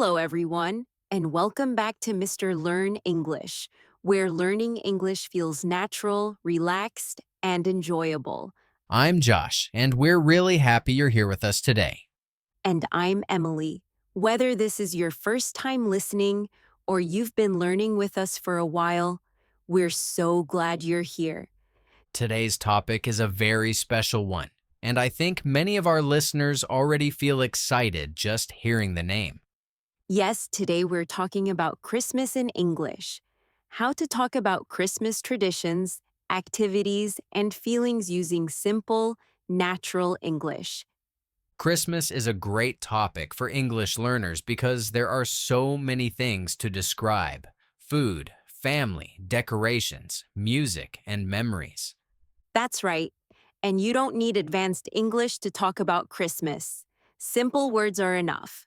Hello, everyone, and welcome back to Mr. Learn English, where learning English feels natural, relaxed, and enjoyable. I'm Josh, and we're really happy you're here with us today. And I'm Emily. Whether this is your first time listening or you've been learning with us for a while, we're so glad you're here. Today's topic is a very special one, and I think many of our listeners already feel excited just hearing the name. Yes, today we're talking about Christmas in English, how to talk about Christmas traditions, activities, and feelings using simple, natural English. Christmas is a great topic for English learners because there are so many things to describe: food, family, decorations, music, and memories. That's right. And you don't need advanced English to talk about Christmas. Simple words are enough.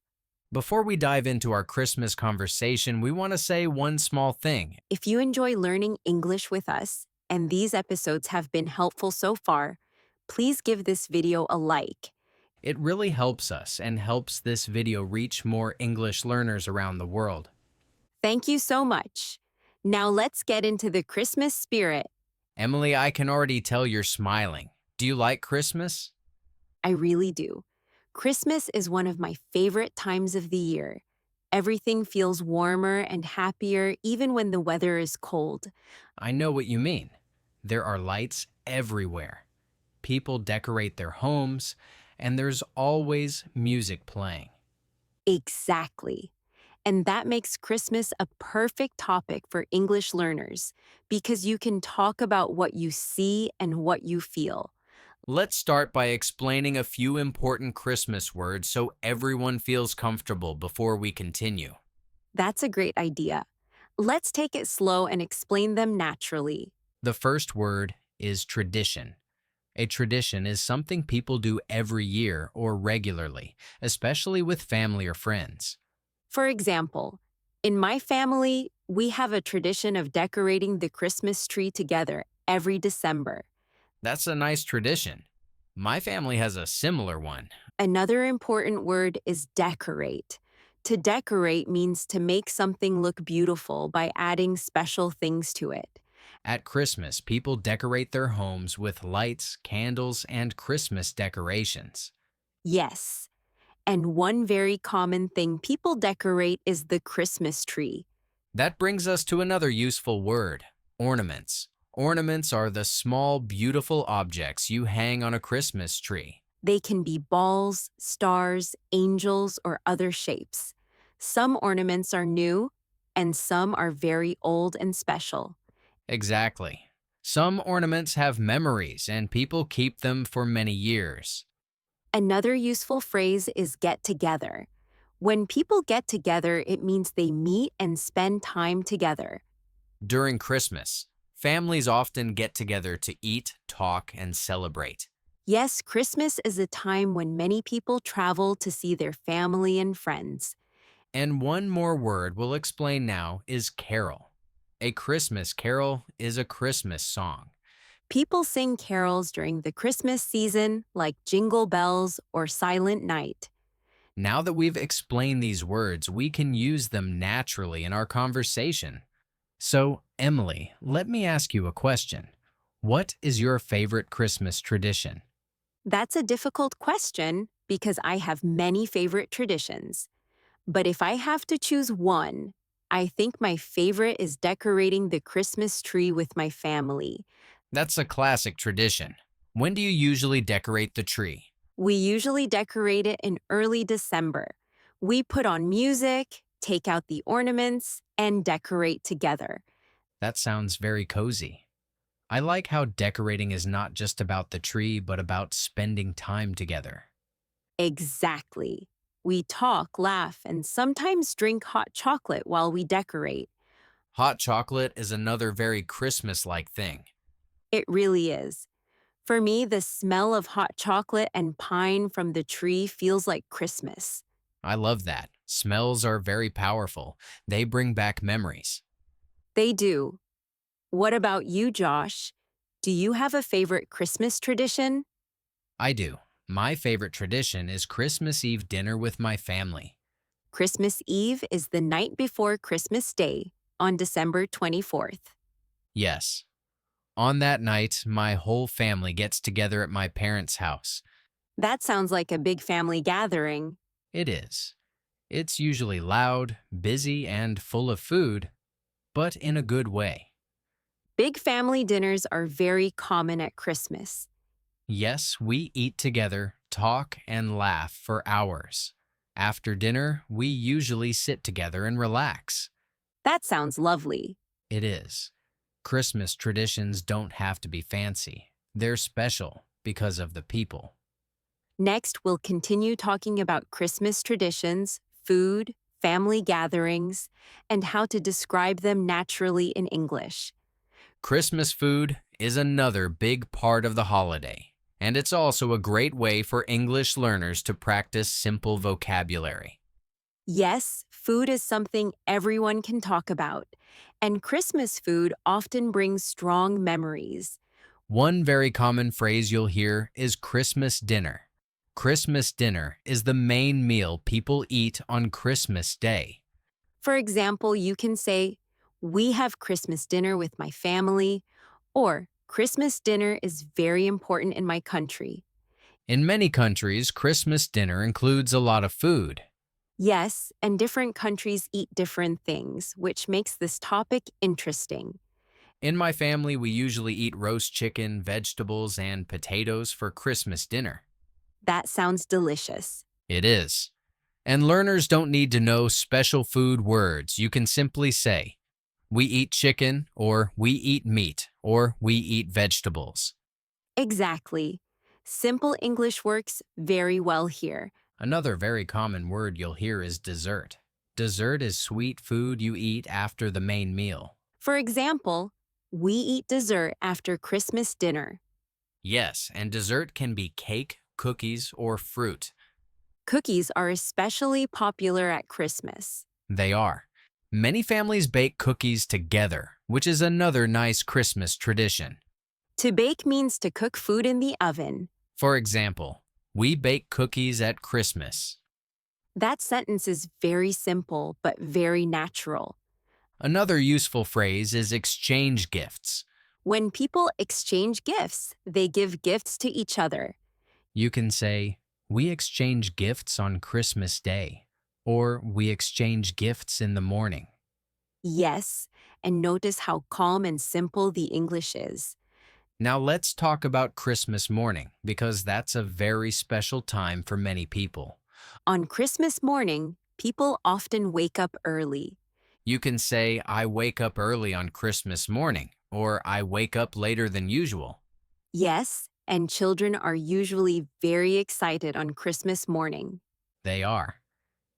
Before we dive into our Christmas conversation, we want to say one small thing. If you enjoy learning English with us, and these episodes have been helpful so far, please give this video a like. It really helps us and helps this video reach more English learners around the world. Thank you so much. Now let's get into the Christmas spirit. Emily, I can already tell you're smiling. Do you like Christmas? I really do. Christmas is one of my favorite times of the year. Everything feels warmer and happier even when the weather is cold. I know what you mean. There are lights everywhere. People decorate their homes, and there's always music playing. Exactly. And that makes Christmas a perfect topic for English learners because you can talk about what you see and what you feel. Let's start by explaining a few important Christmas words so everyone feels comfortable before we continue. That's a great idea. Let's take it slow and explain them naturally. The first word is tradition. A tradition is something people do every year or regularly, especially with family or friends. For example, in my family, we have a tradition of decorating the Christmas tree together every December. That's a nice tradition. My family has a similar one. Another important word is decorate. To decorate means to make something look beautiful by adding special things to it. At Christmas, people decorate their homes with lights, candles, and Christmas decorations. Yes, and one very common thing people decorate is the Christmas tree. That brings us to another useful word: ornaments. Ornaments are the small, beautiful objects you hang on a Christmas tree. They can be balls, stars, angels, or other shapes. Some ornaments are new, and some are very old and special. Exactly. Some ornaments have memories, and people keep them for many years. Another useful phrase is get together. When people get together, it means they meet and spend time together. During Christmas, families often get together to eat, talk, and celebrate. Yes, Christmas is a time when many people travel to see their family and friends. And one more word we'll explain now is carol. A Christmas carol is a Christmas song. People sing carols during the Christmas season, like Jingle Bells or Silent Night. Now that we've explained these words, we can use them naturally in our conversation. So, Emily, let me ask you a question. What is your favorite Christmas tradition? That's a difficult question because I have many favorite traditions. But if I have to choose one, I think my favorite is decorating the Christmas tree with my family. That's a classic tradition. When do you usually decorate the tree? We usually decorate it in early December. We put on music, take out the ornaments, and decorate together. That sounds very cozy. I like how decorating is not just about the tree, but about spending time together. Exactly. We talk, laugh, and sometimes drink hot chocolate while we decorate. Hot chocolate is another very Christmas-like thing. It really is. For me, the smell of hot chocolate and pine from the tree feels like Christmas. I love that. Smells are very powerful. They bring back memories. They do. What about you, Josh? Do you have a favorite Christmas tradition? I do. My favorite tradition is Christmas Eve dinner with my family. Christmas Eve is the night before Christmas Day on December 24th. Yes. On that night, my whole family gets together at my parents' house. That sounds like a big family gathering. It is. It's usually loud, busy, and full of food, but in a good way. Big family dinners are very common at Christmas. Yes, we eat together, talk, and laugh for hours. After dinner, we usually sit together and relax. That sounds lovely. It is. Christmas traditions don't have to be fancy. They're special because of the people. Next, we'll continue talking about Christmas traditions, food, family gatherings, and how to describe them naturally in English. Christmas food is another big part of the holiday, and it's also a great way for English learners to practice simple vocabulary. Yes, food is something everyone can talk about, and Christmas food often brings strong memories. One very common phrase you'll hear is Christmas dinner. Christmas dinner is the main meal people eat on Christmas Day. For example, you can say, "We have Christmas dinner with my family," or "Christmas dinner is very important in my country." In many countries, Christmas dinner includes a lot of food. Yes, and different countries eat different things, which makes this topic interesting. In my family, we usually eat roast chicken, vegetables, and potatoes for Christmas dinner. That sounds delicious. It is. And learners don't need to know special food words. You can simply say, we eat chicken, or we eat meat, or we eat vegetables. Exactly. Simple English works very well here. Another very common word you'll hear is dessert. Dessert is sweet food you eat after the main meal. For example, we eat dessert after Christmas dinner. Yes, and dessert can be cake, cookies, or fruit. Cookies are especially popular at Christmas. They are. Many families bake cookies together, which is another nice Christmas tradition. To bake means to cook food in the oven. For example, we bake cookies at Christmas. That sentence is very simple but very natural. Another useful phrase is exchange gifts. When people exchange gifts, they give gifts to each other. You can say, we exchange gifts on Christmas Day, or we exchange gifts in the morning. Yes, and notice how calm and simple the English is. Now let's talk about Christmas morning, because that's a very special time for many people. On Christmas morning, people often wake up early. You can say, I wake up early on Christmas morning, or I wake up later than usual. Yes, and children are usually very excited on Christmas morning. They are.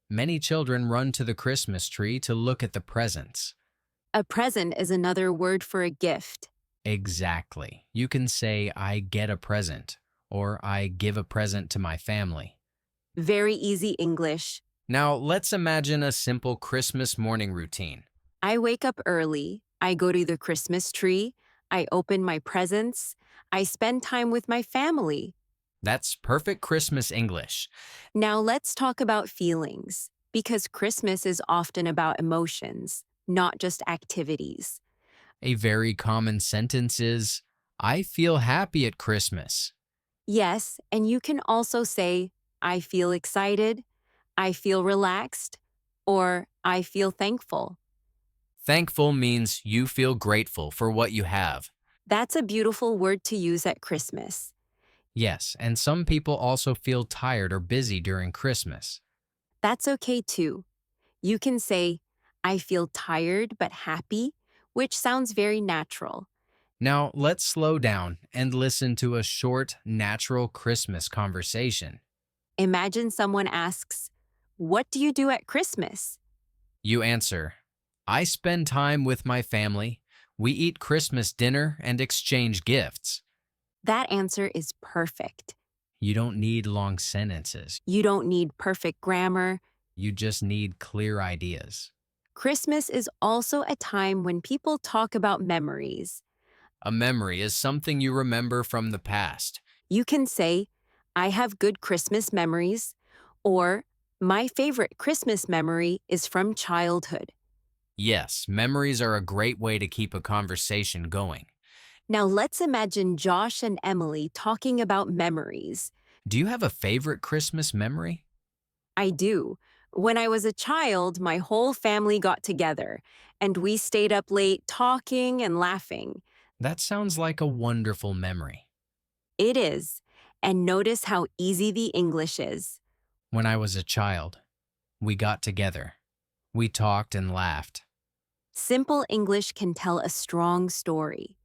Many children run to the Christmas tree to look at the presents. A present is another word for a gift. Exactly. You can say, I get a present, or I give a present to my family. Very easy English. Now, let's imagine a simple Christmas morning routine. I wake up early. I go to the Christmas tree. I open my presents. I spend time with my family. That's perfect Christmas English. Now let's talk about feelings, because Christmas is often about emotions, not just activities. A very common sentence is, I feel happy at Christmas. Yes, and you can also say, I feel excited, I feel relaxed, or I feel thankful. Thankful means you feel grateful for what you have. That's a beautiful word to use at Christmas. Yes, and some people also feel tired or busy during Christmas. That's okay too. You can say, I feel tired but happy, which sounds very natural. Now, let's slow down and listen to a short, natural Christmas conversation. Imagine someone asks, "What do you do at Christmas?" You answer, I spend time with my family. We eat Christmas dinner and exchange gifts. That answer is perfect. You don't need long sentences. You don't need perfect grammar. You just need clear ideas. Christmas is also a time when people talk about memories. A memory is something you remember from the past. You can say, I have good Christmas memories, or My favorite Christmas memory is from childhood. Yes, memories are a great way to keep a conversation going. Now let's imagine Josh and Emily talking about memories. Do you have a favorite Christmas memory? I do. When I was a child, my whole family got together, and we stayed up late talking and laughing. That sounds like a wonderful memory. It is. And notice how easy the English is. When I was a child, we got together. We talked and laughed. Simple English can tell a strong story.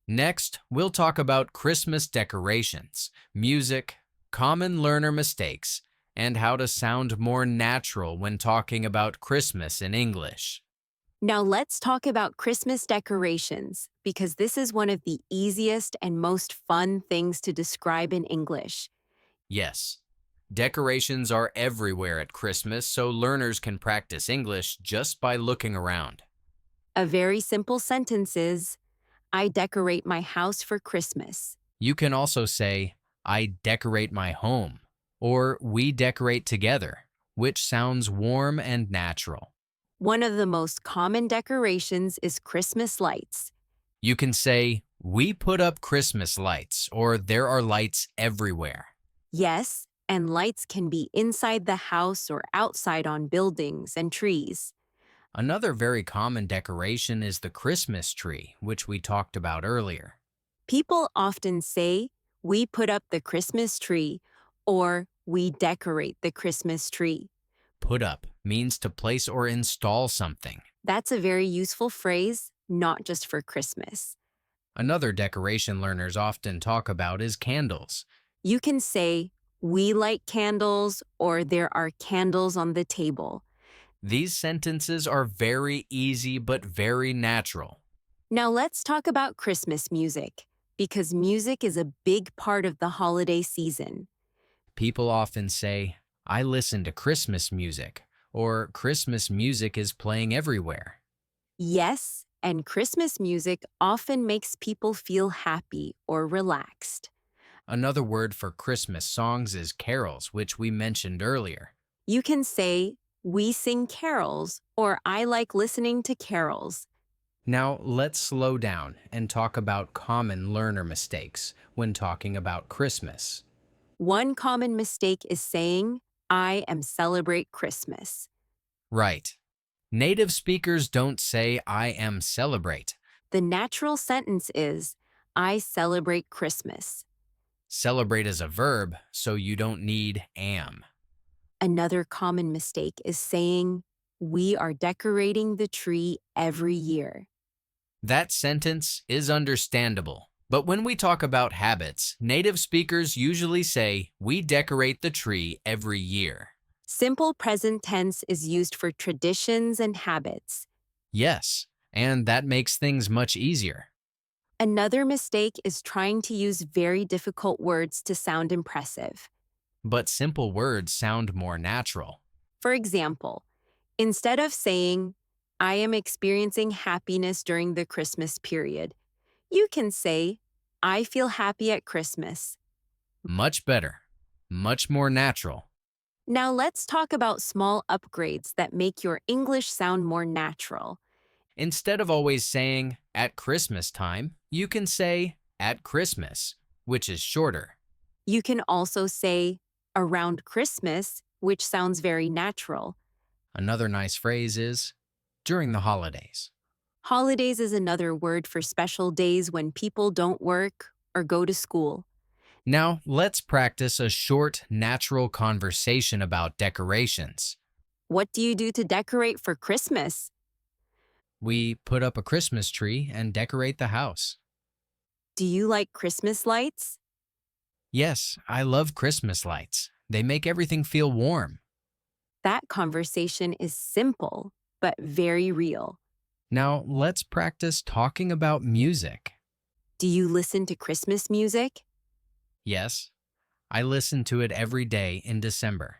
Next, we'll talk about Christmas decorations, music, common learner mistakes, and how to sound more natural when talking about Christmas in English. Now let's talk about Christmas decorations, because this is one of the easiest and most fun things to describe in English. Yes, decorations are everywhere at Christmas, so learners can practice English just by looking around. A very simple sentence is, I decorate my house for Christmas. You can also say, I decorate my home, or we decorate together, which sounds warm and natural. One of the most common decorations is Christmas lights. You can say, we put up Christmas lights, or there are lights everywhere. Yes, and lights can be inside the house or outside on buildings and trees. Another very common decoration is the Christmas tree, which we talked about earlier. People often say, we put up the Christmas tree, or we decorate the Christmas tree. Put up means to place or install something. That's a very useful phrase, not just for Christmas. Another decoration learners often talk about is candles. You can say, we light candles, or there are candles on the table. These sentences are very easy but very natural. Now let's talk about Christmas music, because music is a big part of the holiday season. People often say, I listen to Christmas music, or Christmas music is playing everywhere. Yes, and Christmas music often makes people feel happy or relaxed. Another word for Christmas songs is carols, which we mentioned earlier. You can say, we sing carols, or I like listening to carols. Now, let's slow down and talk about common learner mistakes when talking about Christmas. One common mistake is saying, I am celebrate Christmas. Right. Native speakers don't say I am celebrate. The natural sentence is, I celebrate Christmas. Celebrate is a verb, so you don't need am. Another common mistake is saying, we are decorating the tree every year. That sentence is understandable. But when we talk about habits, native speakers usually say, we decorate the tree every year. Simple present tense is used for traditions and habits. Yes, and that makes things much easier. Another mistake is trying to use very difficult words to sound impressive. But simple words sound more natural. For example, instead of saying, I am experiencing happiness during the Christmas period, you can say, I feel happy at Christmas. Much better. Much more natural. Now let's talk about small upgrades that make your English sound more natural. Instead of always saying, at Christmas time, you can say, at Christmas, which is shorter. You can also say, around Christmas, which sounds very natural. Another nice phrase is, during the holidays. Holidays is another word for special days when people don't work or go to school. Now, let's practice a short, natural conversation about decorations. What do you do to decorate for Christmas? We put up a Christmas tree and decorate the house. Do you like Christmas lights? Yes, I love Christmas lights. They make everything feel warm. That conversation is simple, but very real. Now, let's practice talking about music. Do you listen to Christmas music? Yes, I listen to it every day in December.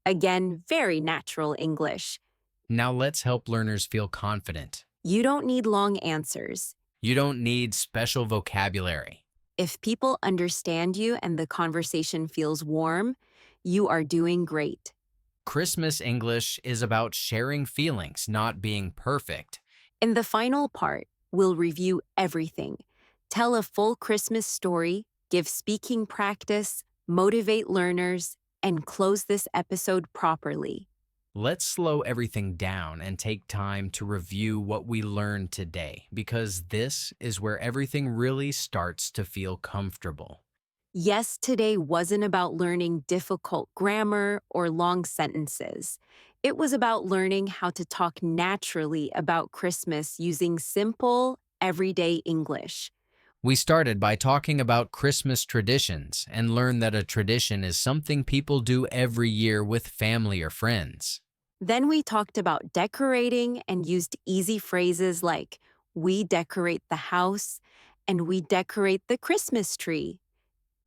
Again, very natural English. Now let's help learners feel confident. You don't need long answers. You don't need special vocabulary. If people understand you and the conversation feels warm, you are doing great. Christmas English is about sharing feelings, not being perfect. In the final part, we'll review everything, tell a full Christmas story, give speaking practice, motivate learners, and close this episode properly. Let's slow everything down and take time to review what we learned today, because this is where everything really starts to feel comfortable. Yes, today wasn't about learning difficult grammar or long sentences. It was about learning how to talk naturally about Christmas using simple, everyday English. We started by talking about Christmas traditions and learned that a tradition is something people do every year with family or friends. Then we talked about decorating and used easy phrases like, we decorate the house and we decorate the Christmas tree.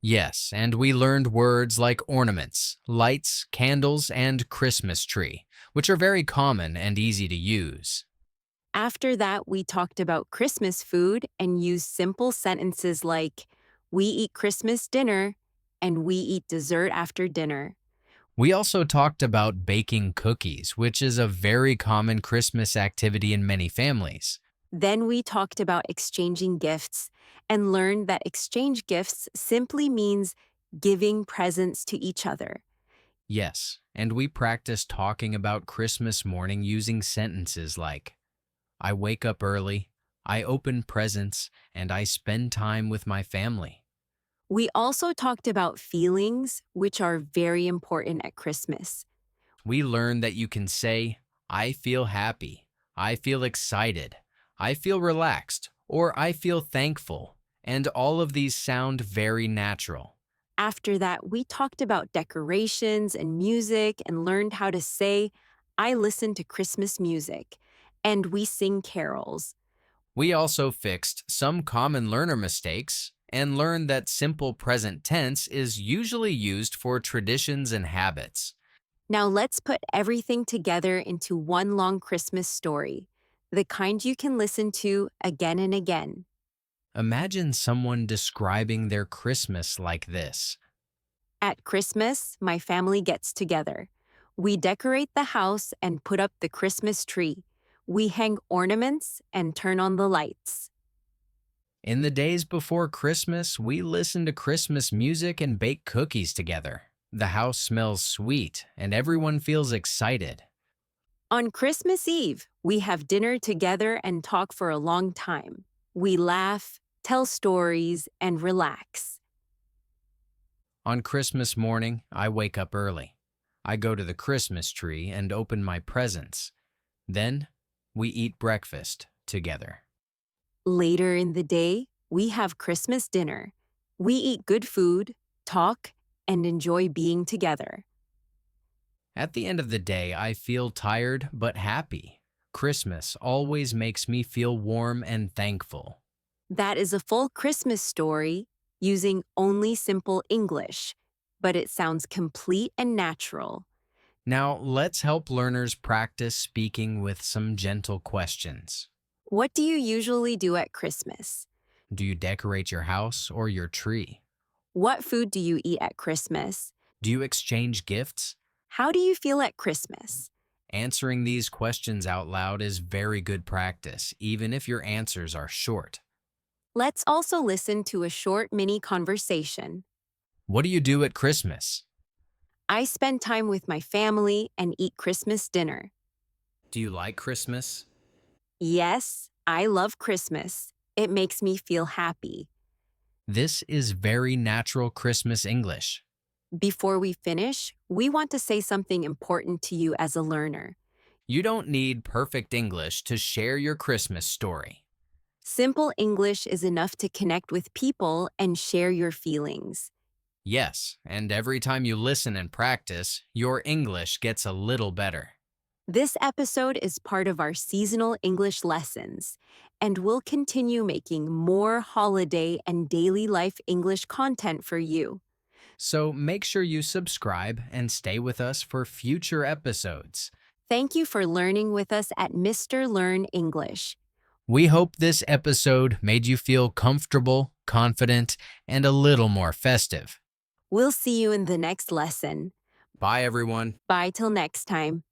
Yes, and we learned words like ornaments, lights, candles, and Christmas tree, which are very common and easy to use. After that, we talked about Christmas food and used simple sentences like, we eat Christmas dinner and we eat dessert after dinner. We also talked about baking cookies, which is a very common Christmas activity in many families. Then we talked about exchanging gifts and learned that exchange gifts simply means giving presents to each other. Yes, and we practiced talking about Christmas morning using sentences like, I wake up early, I open presents, and I spend time with my family. We also talked about feelings, which are very important at Christmas. We learned that you can say, I feel happy, I feel excited, I feel relaxed, or I feel thankful, and all of these sound very natural. After that, we talked about decorations and music and learned how to say, I listen to Christmas music, and we sing carols. We also fixed some common learner mistakes and learned that simple present tense is usually used for traditions and habits. Now let's put everything together into one long Christmas story, the kind you can listen to again and again. Imagine someone describing their Christmas like this. At Christmas, my family gets together. We decorate the house and put up the Christmas tree. We hang ornaments and turn on the lights. In the days before Christmas, we listen to Christmas music and bake cookies together. The house smells sweet and everyone feels excited. On Christmas Eve, we have dinner together and talk for a long time. We laugh, tell stories, and relax. On Christmas morning, I wake up early. I go to the Christmas tree and open my presents. Then, we eat breakfast together. Later in the day, we have Christmas dinner. We eat good food, talk, and enjoy being together. At the end of the day, I feel tired but happy. Christmas always makes me feel warm and thankful. That is a full Christmas story using only simple English, but it sounds complete and natural. Now, let's help learners practice speaking with some gentle questions. What do you usually do at Christmas? Do you decorate your house or your tree? What food do you eat at Christmas? Do you exchange gifts? How do you feel at Christmas? Answering these questions out loud is very good practice, even if your answers are short. Let's also listen to a short mini conversation. What do you do at Christmas? I spend time with my family and eat Christmas dinner. Do you like Christmas? Yes, I love Christmas. It makes me feel happy. This is very natural Christmas English. Before we finish, we want to say something important to you as a learner. You don't need perfect English to share your Christmas story. Simple English is enough to connect with people and share your feelings. Yes, and every time you listen and practice, your English gets a little better. This episode is part of our seasonal English lessons, and we'll continue making more holiday and daily life English content for you. So make sure you subscribe and stay with us for future episodes. Thank you for learning with us at Mr. Learn English. We hope this episode made you feel comfortable, confident, and a little more festive. We'll see you in the next lesson. Bye, everyone. Bye till next time.